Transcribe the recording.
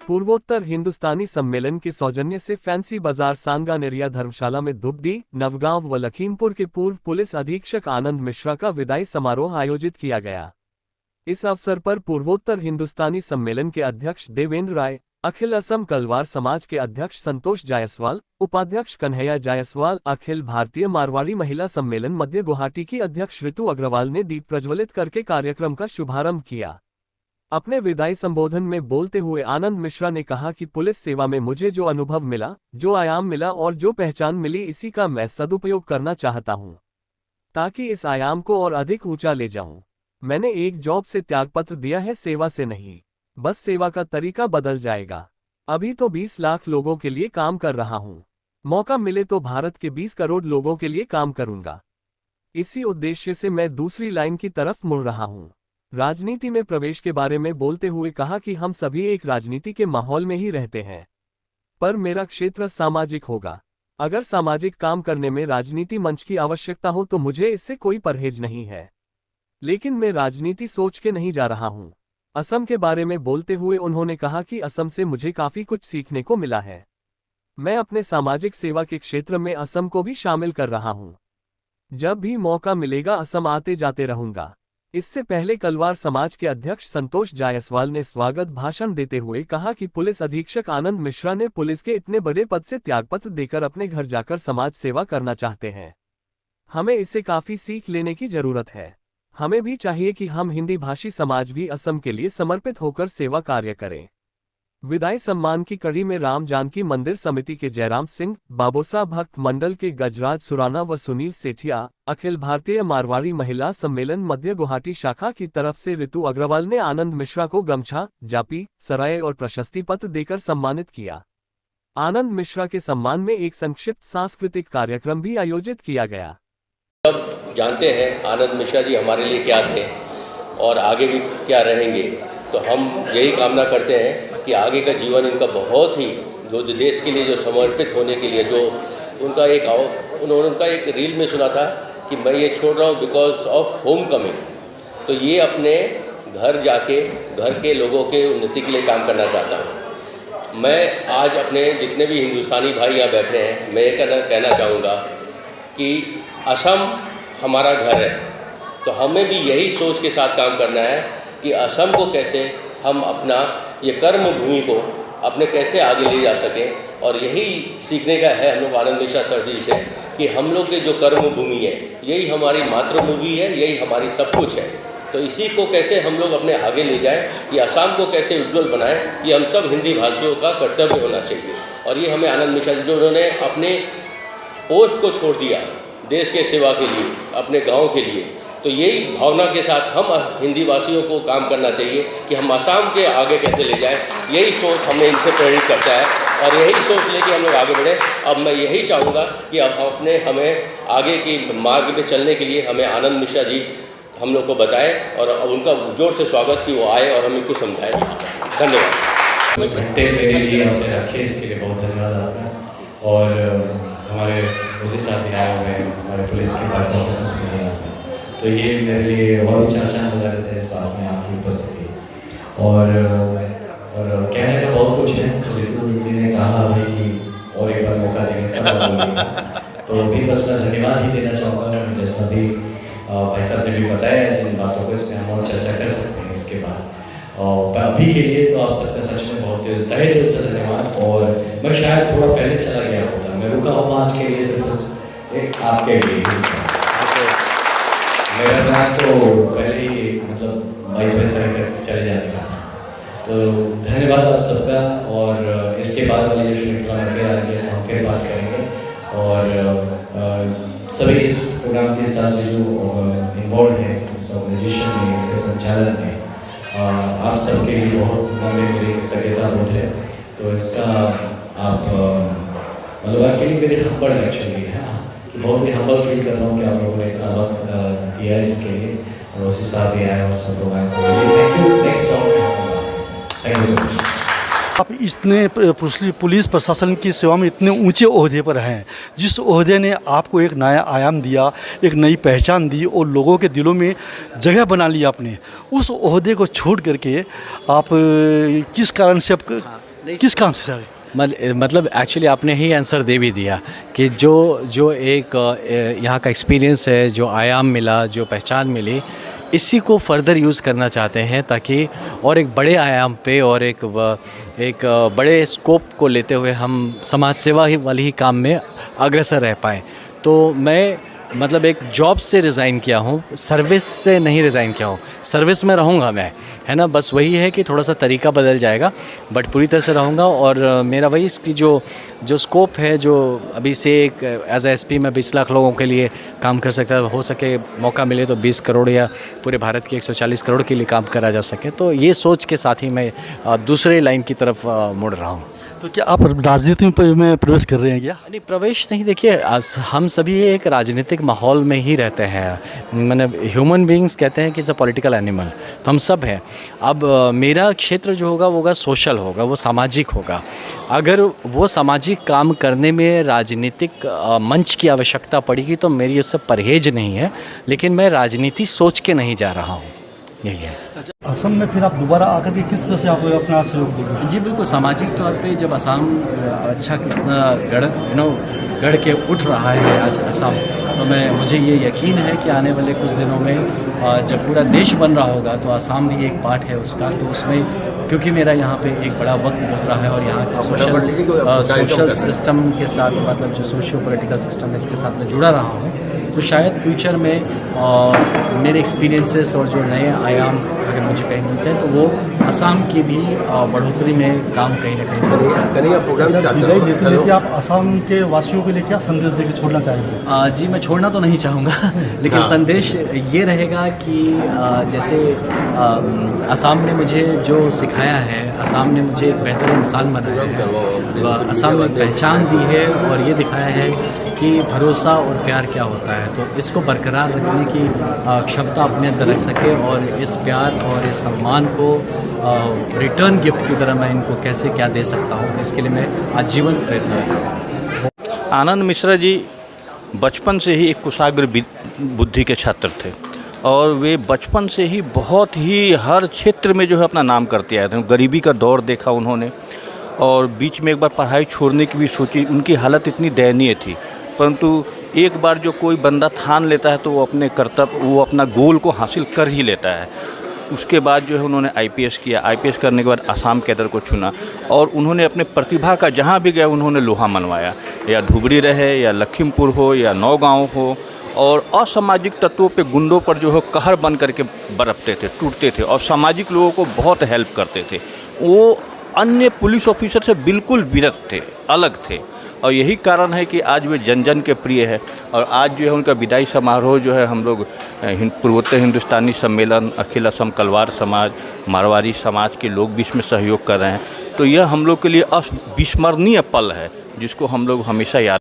पूर्वोत्तर हिंदुस्तानी सम्मेलन के सौजन्य से फैंसी बाजार सांगानेरिया धर्मशाला में धुबडी, नवगांव व लखीमपुर के पूर्व पुलिस अधीक्षक आनंद मिश्रा का विदाई समारोह आयोजित किया गया। इस अवसर पर पूर्वोत्तर हिंदुस्तानी सम्मेलन के अध्यक्ष देवेंद्र राय, अखिल असम कलवार समाज के अध्यक्ष संतोष जायसवाल, उपाध्यक्ष कन्हैया जायसवाल, अखिल भारतीय मारवाड़ी महिला सम्मेलन मध्य गुवाहाटी की अध्यक्ष ऋतु अग्रवाल ने दीप प्रज्वलित करके कार्यक्रम का शुभारंभ किया। अपने विदाई संबोधन में बोलते हुए आनंद मिश्रा ने कहा कि पुलिस सेवा में मुझे जो अनुभव मिला, जो आयाम मिला और जो पहचान मिली, इसी का मैं सदुपयोग करना चाहता हूं, ताकि इस आयाम को और अधिक ऊंचा ले जाऊं। मैंने एक जॉब से त्यागपत्र दिया है, सेवा से नहीं। बस सेवा का तरीका बदल जाएगा। अभी तो 20 लाख लोगों के लिए काम कर रहा हूं। मौका मिले तो भारत के 20 करोड़ लोगों के लिए काम करूंगा। इसी उद्देश्य से मैं दूसरी लाइन की तरफ मुड़ रहा हूं। राजनीति में प्रवेश के बारे में बोलते हुए कहा कि हम सभी एक राजनीति के माहौल में ही रहते हैं, पर मेरा क्षेत्र सामाजिक होगा। अगर सामाजिक काम करने में राजनीति मंच की आवश्यकता हो तो मुझे इससे कोई परहेज नहीं है, लेकिन मैं राजनीति सोच के नहीं जा रहा हूं। असम के बारे में बोलते हुए उन्होंने कहा कि असम से मुझे काफी कुछ सीखने को मिला है। मैं अपने सामाजिक सेवा के क्षेत्र में असम को भी शामिल कर रहा हूं। जब भी मौका मिलेगा असम आते जाते रहूंगा। इससे पहले कलवार समाज के अध्यक्ष संतोष जायसवाल ने स्वागत भाषण देते हुए कहा कि पुलिस अधीक्षक आनंद मिश्रा ने पुलिस के इतने बड़े पद से त्यागपत्र देकर अपने घर जाकर समाज सेवा करना चाहते हैं। हमें इससे काफी सीख लेने की जरूरत है। हमें भी चाहिए कि हम हिंदी भाषी समाज भी असम के लिए समर्पित होकर सेवा कार्य करें। विदाई सम्मान की कड़ी में राम जानकी मंदिर समिति के जयराम सिंह, बाबोसा भक्त मंडल के गजराज सुराना व सुनील सेठिया, अखिल भारतीय मारवाड़ी महिला सम्मेलन मध्य गुवाहाटी शाखा की तरफ से ऋतु अग्रवाल ने आनंद मिश्रा को गमछा, जापी, सराय और प्रशस्ति पत्र देकर सम्मानित किया। आनंद मिश्रा के सम्मान में एक संक्षिप्त सांस्कृतिक कार्यक्रम भी आयोजित किया गया। सब जानते हैं आनंद मिश्रा जी हमारे लिए क्या थे और आगे भी क्या रहेंगे, तो हम यही कामना करते हैं कि आगे का जीवन इनका बहुत ही जो देश के लिए जो समर्पित होने के लिए जो उनका एक रील में सुना था कि मैं ये छोड़ रहा हूँ बिकॉज ऑफ होम कमिंग, तो ये अपने घर जाके घर के लोगों के उन्नति के लिए काम करना चाहता हूँ। मैं आज अपने जितने भी हिंदुस्तानी भाई यहाँ बैठे हैं, मैं ये कहना चाहूँगा कि असम हमारा घर है, तो हमें भी यही सोच के साथ काम करना है कि असम को कैसे हम अपना ये कर्म भूमि को अपने कैसे आगे ले जा सकें। और यही सीखने का है हम लोग आनंद मिश्रा सर जी से कि हम लोग के जो कर्म भूमि है यही हमारी मातृभूमि है, यही हमारी सब कुछ है। तो इसी को कैसे हम लोग अपने आगे ले जाएं, ये असम को कैसे उज्ज्वल बनाएं, ये हम सब हिंदी भाषियों का कर्तव्य होना चाहिए। और ये हमें आनंद मिश्रा जी जो उन्होंने अपने पोस्ट को छोड़ दिया देश के सेवा के लिए, अपने गाँव के लिए, तो यही भावना के साथ हम हिंदी भाषियों को काम करना चाहिए कि हम असम के आगे कैसे ले जाएं। यही सोच हमें इनसे प्रेरित करता है और यही सोच लेके हम लोग आगे बढ़ें। अब मैं यही चाहूँगा कि अब हमें आगे की मार्ग पे चलने के लिए हमें आनंद मिश्रा जी हम लोग को बताएं और उनका जोर से स्वागत कि वो आए और हम इनको समझाएं। धन्यवाद। कुछ घंटे मेरे लिए आपने रखे, इसके लिए बहुत धन्यवाद आपका। और हमारे उसी साथ ही आए हुए हमारे पुलिस के परफॉर्मेंस में, तो ये मेरे लिए और भी चाचा लगा रहता है इस बात में आपकी उपस्थिति। और कहने का बहुत कुछ है। ऋतु जी ने कहा अभी कि और एक बार मौका देने का, तो भी बस मैं धन्यवाद ही देना चाहूँगा। जैसा भी भाई साहब ने भी बताया जिन बातों को, इसमें हम और चर्चा कर सकते हैं इसके बाद। और अभी के लिए तो आप सबका सच में बहुत तहे दिल से धन्यवाद। और मैं शायद थोड़ा पहले चला गया होता, मैं रुका हूँ आज के लिए सिर्फ एक आपके लिए। मेरा प्लान तो पहले ही मतलब 22 तारीख चले जाने का था। तो धन्यवाद आप सबका। और इसके बाद वाली जो श्रृंखला में फिर आएंगे तो हम फिर बात करेंगे। और सभी इस प्रोग्राम के साथ जो इन्वॉल्व हैं इस ऑर्गेनाइजेशन में, इसके संचालन में, आप सबके लिए बहुत मेरी कृतज्ञता बहुत है। तो इसका आप मतलब I feel very humble actually, है ना, कि बहुत ही हम्बल फील कर रहा हूँ कि आप लोगों ने इतना वक्त दिया है इसके लिए और उसी साथ ही आए और सब लोग आए। तो thank you. Next thank you so much. आप इतने पुलिस प्रशासन की सेवा में इतने ऊंचे ओहदे पर हैं, जिस ओहदे ने आपको एक नया आयाम दिया, एक नई पहचान दी और लोगों के दिलों में जगह बना ली आपने, उस ओहदे को छोड़ करके आप किस कारण से आप किस काम से सर? मतलब एक्चुअली आपने ही आंसर दे भी दिया कि जो एक यहाँ का एक्सपीरियंस है, जो आयाम मिला, जो पहचान मिली, इसी को फर्दर यूज़ करना चाहते हैं ताकि और एक बड़े आयाम पे और एक बड़े स्कोप को लेते हुए हम समाज सेवा ही वाली ही काम में अग्रसर रह पाएँ। तो मैं मतलब एक जॉब से रिज़ाइन किया हूँ, सर्विस से नहीं रिज़ाइन किया हूँ। सर्विस में रहूँगा मैं, है ना, बस वही है कि थोड़ा सा तरीका बदल जाएगा, बट पूरी तरह से रहूँगा। और मेरा वही इसकी जो स्कोप है, जो अभी से एक एज ए एसपी में 20 लाख लोगों के लिए काम कर सकता है, हो सके मौका मिले तो 20 करोड़ या पूरे भारत के 140 करोड़ के लिए काम करा जा सके, तो ये सोच के साथ ही मैं दूसरे लाइन की तरफ मुड़ रहा हूँ। तो क्या आप राजनीति में प्रवेश कर रहे हैं क्या? नहीं, प्रवेश नहीं, देखिए हम सभी एक राजनीतिक माहौल में ही रहते हैं। मैंने ह्यूमन बीइंग्स कहते हैं कि इट्स अ पॉलिटिकल एनिमल, तो हम सब हैं। अब मेरा क्षेत्र जो होगा वो होगा सोशल होगा, वो सामाजिक होगा। अगर वो सामाजिक काम करने में राजनीतिक मंच की आवश्यकता पड़ेगी तो मेरी उससे परहेज नहीं है, लेकिन मैं राजनीति सोच के नहीं जा रहा हूँ, यही है। अच्छा, असम में फिर आप दोबारा आकर के किस तरह से आप अपना सहयोग देंगे? जी बिल्कुल, सामाजिक तौर पे जब असम अच्छा कितना गढ़ के उठ रहा है आज असम, तो मुझे ये यकीन है कि आने वाले कुछ दिनों में जब पूरा देश बन रहा होगा तो असम भी एक पार्ट है उसका। तो उसमें क्योंकि मेरा यहाँ पे एक बड़ा वक्त गुजरा है और यहाँ के सोशल सिस्टम के साथ, मतलब जो सोशियो पॉलिटिकल सिस्टम है इसके साथ मैं जुड़ा रहा हूँ, तो शायद फ्यूचर में मेरे एक्सपीरियंसेस और जो नए आयाम अगर मुझे कहीं मिलते हैं तो वो असम की भी बढ़ोतरी में काम कहीं ना कहीं विदाई लेते लेते आप असम के वासियों के लिए क्या संदेश देकर छोड़ना चाहेंगे? जी, मैं छोड़ना तो नहीं चाहूँगा, लेकिन संदेश ये रहेगा कि जैसे असम ने मुझे जो सिखाया है, असम ने मुझे एक बेहतर इंसान बनाया है, असम ने पहचान दी है और ये दिखाया है कि भरोसा और प्यार क्या होता है। तो इसको बरकरार रखने की क्षमता अपने अंदर रख सके और इस प्यार और इस सम्मान को रिटर्न गिफ्ट की तरह मैं इनको कैसे क्या दे सकता हूँ, इसके लिए मैं आजीवन प्रयत्न करूँ। आनंद मिश्रा जी बचपन से ही एक कुशाग्र बुद्धि के छात्र थे और वे बचपन से ही बहुत ही हर क्षेत्र में जो है अपना नाम करते आए थे। गरीबी का दौर देखा उन्होंने और बीच में एक बार पढ़ाई छोड़ने की भी सोची। उनकी हालत इतनी दयनीय थी, परंतु एक बार जो कोई बंदा ठान लेता है तो वो अपने कर्तव्य, वो अपना गोल को हासिल कर ही लेता है। उसके बाद जो है उन्होंने आईपीएस किया। आईपीएस करने के बाद आसाम कैडर को चुना और उन्होंने अपने प्रतिभा का जहाँ भी गए उन्होंने लोहा मनवाया, या धुबड़ी रहे या लखीमपुर हो या नौगांव हो, और असामाजिक तत्वों पे, गुंडों पर जो है कहर बन करके बरपते थे, टूटते थे और सामाजिक लोगों को बहुत हेल्प करते थे। वो अन्य पुलिस ऑफिसर से बिल्कुल विरत थे, अलग थे, और यही कारण है कि आज वे जन जन के प्रिय है। और आज जो है उनका विदाई समारोह जो है हम लोग पूर्वोत्तर हिंदुस्तानी सम्मेलन, अखिल असम कलवार समाज, मारवाड़ी समाज के लोग भी इसमें सहयोग कर रहे हैं। तो यह हम लोग के लिए अविस्मरणीय पल है जिसको हम लोग हमेशा याद